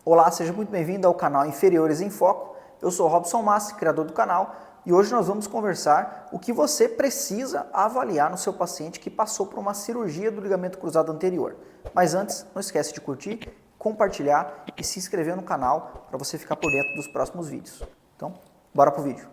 Olá, seja muito bem-vindo ao canal Inferiores em Foco. Eu sou Robson Massi, criador do canal, e hoje nós vamos conversar o que você precisa avaliar no seu paciente que passou por uma cirurgia do ligamento cruzado anterior. Mas antes, não esquece de curtir, compartilhar e se inscrever no canal para você ficar por dentro dos próximos vídeos. Então, bora pro vídeo.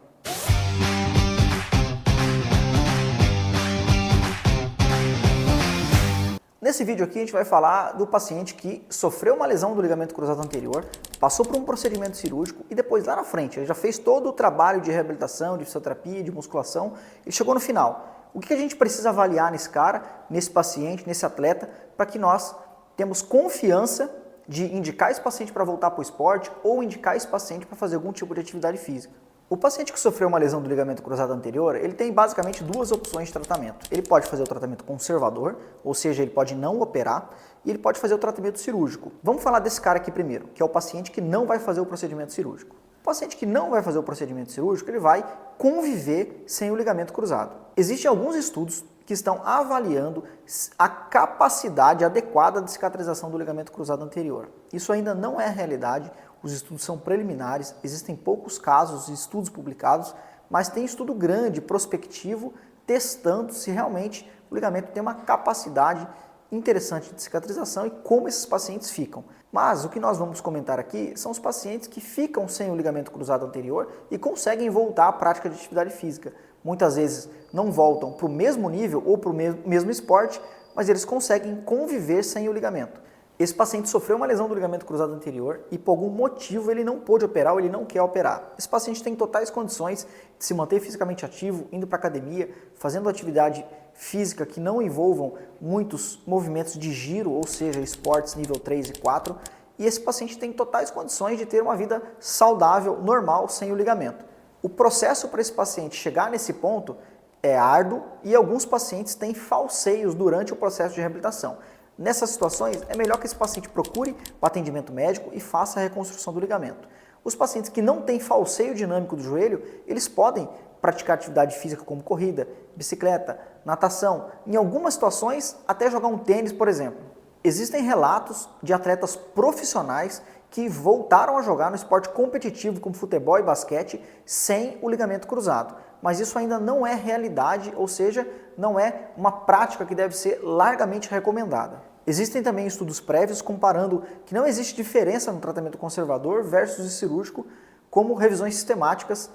Nesse vídeo aqui a gente vai falar do paciente que sofreu uma lesão do ligamento cruzado anterior, passou por um procedimento cirúrgico e depois lá na frente ele já fez todo o trabalho de reabilitação, de fisioterapia, de musculação e chegou no final. O que a gente precisa avaliar nesse cara, nesse paciente, nesse atleta, para que nós temos confiança de indicar esse paciente para voltar para o esporte ou indicar esse paciente para fazer algum tipo de atividade física? O paciente que sofreu uma lesão do ligamento cruzado anterior, ele tem basicamente duas opções de tratamento. Ele pode fazer o tratamento conservador, ou seja, ele pode não operar, e ele pode fazer o tratamento cirúrgico. Vamos falar desse cara aqui primeiro, que é o paciente que não vai fazer o procedimento cirúrgico. O paciente que não vai fazer o procedimento cirúrgico, ele vai conviver sem o ligamento cruzado. Existem alguns estudos que estão avaliando a capacidade adequada de cicatrização do ligamento cruzado anterior. Isso ainda não é a realidade. Os estudos são preliminares, existem poucos casos e estudos publicados, mas tem estudo grande, prospectivo, testando se realmente o ligamento tem uma capacidade interessante de cicatrização e como esses pacientes ficam. Mas o que nós vamos comentar aqui são os pacientes que ficam sem o ligamento cruzado anterior e conseguem voltar à prática de atividade física. Muitas vezes não voltam para o mesmo nível ou para o mesmo esporte, mas eles conseguem conviver sem o ligamento. Esse paciente sofreu uma lesão do ligamento cruzado anterior e por algum motivo ele não pôde operar ou ele não quer operar. Esse paciente tem totais condições de se manter fisicamente ativo, indo para a academia, fazendo atividade física que não envolvam muitos movimentos de giro, ou seja, esportes nível 3 e 4, e esse paciente tem totais condições de ter uma vida saudável, normal, sem o ligamento. O processo para esse paciente chegar nesse ponto é árduo e alguns pacientes têm falseios durante o processo de reabilitação. Nessas situações, é melhor que esse paciente procure o atendimento médico e faça a reconstrução do ligamento. Os pacientes que não têm falseio dinâmico do joelho, eles podem praticar atividade física como corrida, bicicleta, natação, em algumas situações até jogar um tênis, por exemplo. Existem relatos de atletas profissionais que voltaram a jogar no esporte competitivo como futebol e basquete sem o ligamento cruzado. Mas isso ainda não é realidade, ou seja, não é uma prática que deve ser largamente recomendada. Existem também estudos prévios comparando que não existe diferença no tratamento conservador versus o cirúrgico, como revisões sistemáticas,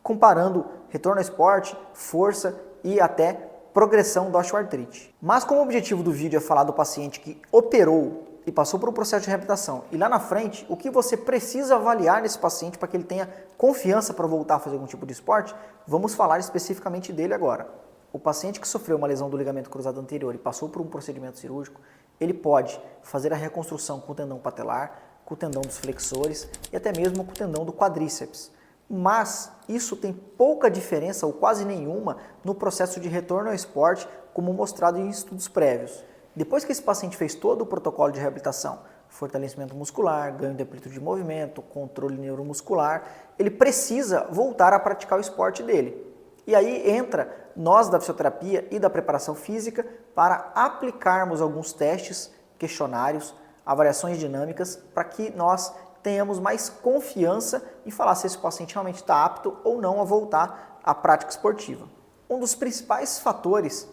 comparando retorno ao esporte, força e até progressão da osteoartrite. Mas como o objetivo do vídeo é falar do paciente que operou e passou por um processo de reabilitação, e lá na frente, o que você precisa avaliar nesse paciente para que ele tenha confiança para voltar a fazer algum tipo de esporte, vamos falar especificamente dele agora. O paciente que sofreu uma lesão do ligamento cruzado anterior e passou por um procedimento cirúrgico, ele pode fazer a reconstrução com o tendão patelar, com o tendão dos flexores e até mesmo com o tendão do quadríceps. Mas isso tem pouca diferença ou quase nenhuma no processo de retorno ao esporte, como mostrado em estudos prévios. Depois que esse paciente fez todo o protocolo de reabilitação, fortalecimento muscular, ganho de amplitude de movimento, controle neuromuscular, ele precisa voltar a praticar o esporte dele. E aí entra nós da fisioterapia e da preparação física para aplicarmos alguns testes, questionários, avaliações dinâmicas, para que nós tenhamos mais confiança em falar se esse paciente realmente está apto ou não a voltar à prática esportiva. Um dos principais fatores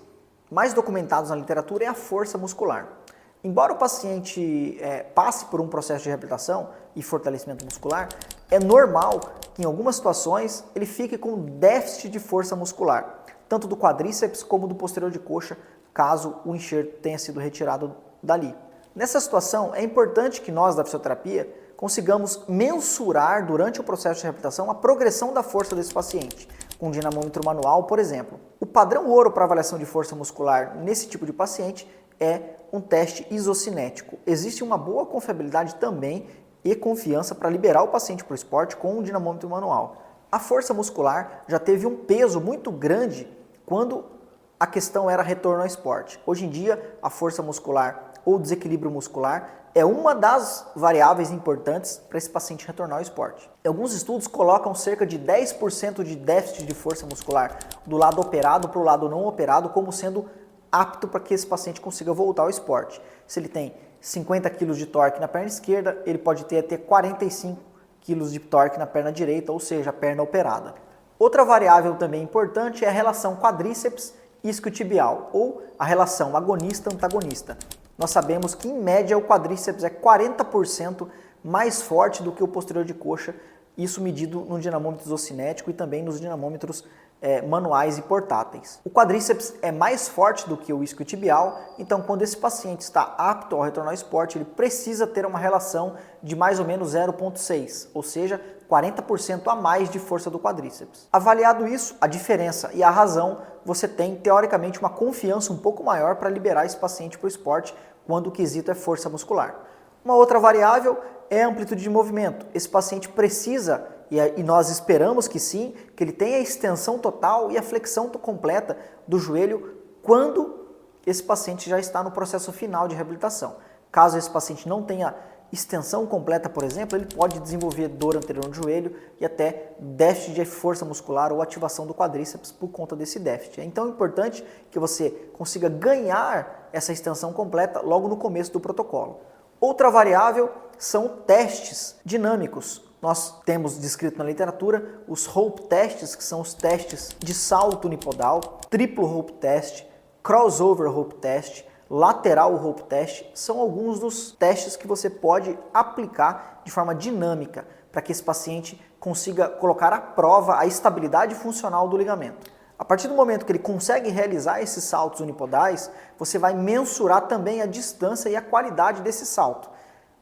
mais documentados na literatura é a força muscular. Embora o paciente passe por um processo de reabilitação e fortalecimento muscular, é normal que em algumas situações ele fique com déficit de força muscular, tanto do quadríceps como do posterior de coxa, caso o enxerto tenha sido retirado dali. Nessa situação, é importante que nós da fisioterapia consigamos mensurar durante o processo de reabilitação a progressão da força desse paciente, com um dinamômetro manual, por exemplo. O padrão ouro para avaliação de força muscular nesse tipo de paciente é um teste isocinético. Existe uma boa confiabilidade também e confiança para liberar o paciente para o esporte com um dinamômetro manual. A força muscular já teve um peso muito grande quando a questão era retorno ao esporte. Hoje em dia, a força muscular ou desequilíbrio muscular é uma das variáveis importantes para esse paciente retornar ao esporte. Alguns estudos colocam cerca de 10% de déficit de força muscular do lado operado para o lado não operado como sendo apto para que esse paciente consiga voltar ao esporte. Se ele tem 50 kg de torque na perna esquerda, ele pode ter até 45 kg de torque na perna direita, ou seja, a perna operada. Outra variável também importante é a relação quadríceps isquiotibial, ou a relação agonista-antagonista. Nós sabemos que, em média, o quadríceps é 40% mais forte do que o posterior de coxa, isso medido no dinamômetro isocinético e também nos dinamômetros manuais e portáteis. O quadríceps é mais forte do que o isquiotibial, então quando esse paciente está apto ao retorno ao esporte, ele precisa ter uma relação de mais ou menos 0,6, ou seja, 40% a mais de força do quadríceps. Avaliado isso, a diferença e a razão, você tem teoricamente uma confiança um pouco maior para liberar esse paciente para o esporte quando o quesito é força muscular. Uma outra variável é a amplitude de movimento. Esse paciente precisa, e nós esperamos que sim, que ele tenha a extensão total e a flexão completa do joelho quando esse paciente já está no processo final de reabilitação. Caso esse paciente não tenha extensão completa, por exemplo, ele pode desenvolver dor anterior no joelho e até déficit de força muscular ou ativação do quadríceps por conta desse déficit. Então é importante que você consiga ganhar essa extensão completa logo no começo do protocolo. Outra variável são testes dinâmicos. Nós temos descrito na literatura os rope testes, que são os testes de salto unipodal, triplo rope test, crossover rope test, lateral rope test, são alguns dos testes que você pode aplicar de forma dinâmica para que esse paciente consiga colocar à prova a estabilidade funcional do ligamento. A partir do momento que ele consegue realizar esses saltos unipodais, você vai mensurar também a distância e a qualidade desse salto.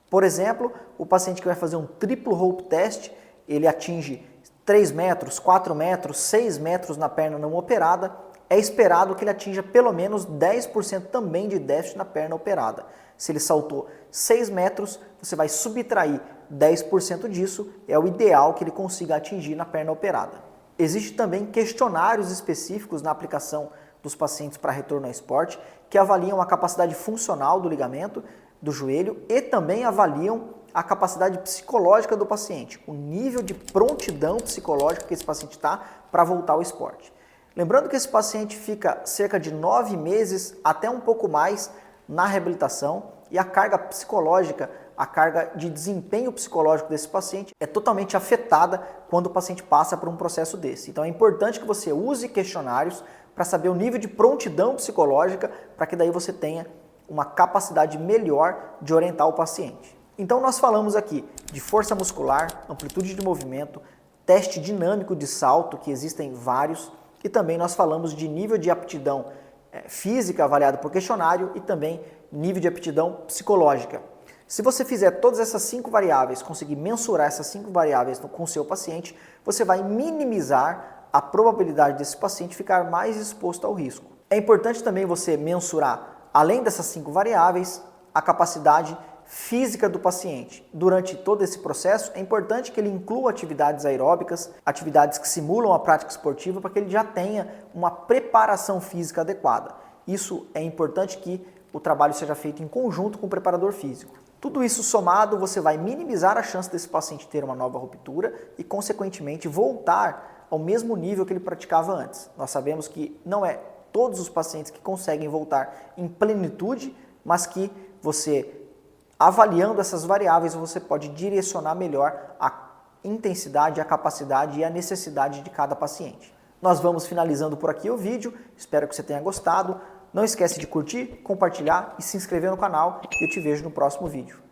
Por exemplo, o paciente que vai fazer um triplo rope test, ele atinge 3 metros, 4 metros, 6 metros na perna não operada, é esperado que ele atinja pelo menos 10% também de déficit na perna operada. Se ele saltou 6 metros, você vai subtrair 10% disso, é o ideal que ele consiga atingir na perna operada. Existem também questionários específicos na aplicação dos pacientes para retorno ao esporte que avaliam a capacidade funcional do ligamento, do joelho e também avaliam a capacidade psicológica do paciente, o nível de prontidão psicológica que esse paciente está para voltar ao esporte. Lembrando que esse paciente fica cerca de 9 meses até um pouco mais na reabilitação e a carga psicológica, a carga de desempenho psicológico desse paciente é totalmente afetada quando o paciente passa por um processo desse. Então é importante que você use questionários para saber o nível de prontidão psicológica para que daí você tenha uma capacidade melhor de orientar o paciente. Então nós falamos aqui de força muscular, amplitude de movimento, teste dinâmico de salto, que existem vários, e também nós falamos de nível de aptidão física avaliado por questionário e também nível de aptidão psicológica. Se você fizer todas essas 5 variáveis, conseguir mensurar essas 5 variáveis com o seu paciente, você vai minimizar a probabilidade desse paciente ficar mais exposto ao risco. É importante também você mensurar, além dessas 5 variáveis, a capacidade física do paciente. Durante todo esse processo, é importante que ele inclua atividades aeróbicas, atividades que simulam a prática esportiva, para que ele já tenha uma preparação física adequada. Isso é importante que o trabalho seja feito em conjunto com o preparador físico. Tudo isso somado, você vai minimizar a chance desse paciente ter uma nova ruptura e, consequentemente, voltar ao mesmo nível que ele praticava antes. Nós sabemos que não é todos os pacientes que conseguem voltar em plenitude, mas que você, avaliando essas variáveis, você pode direcionar melhor a intensidade, a capacidade e a necessidade de cada paciente. Nós vamos finalizando por aqui o vídeo, espero que você tenha gostado. Não esquece de curtir, compartilhar e se inscrever no canal e eu te vejo no próximo vídeo.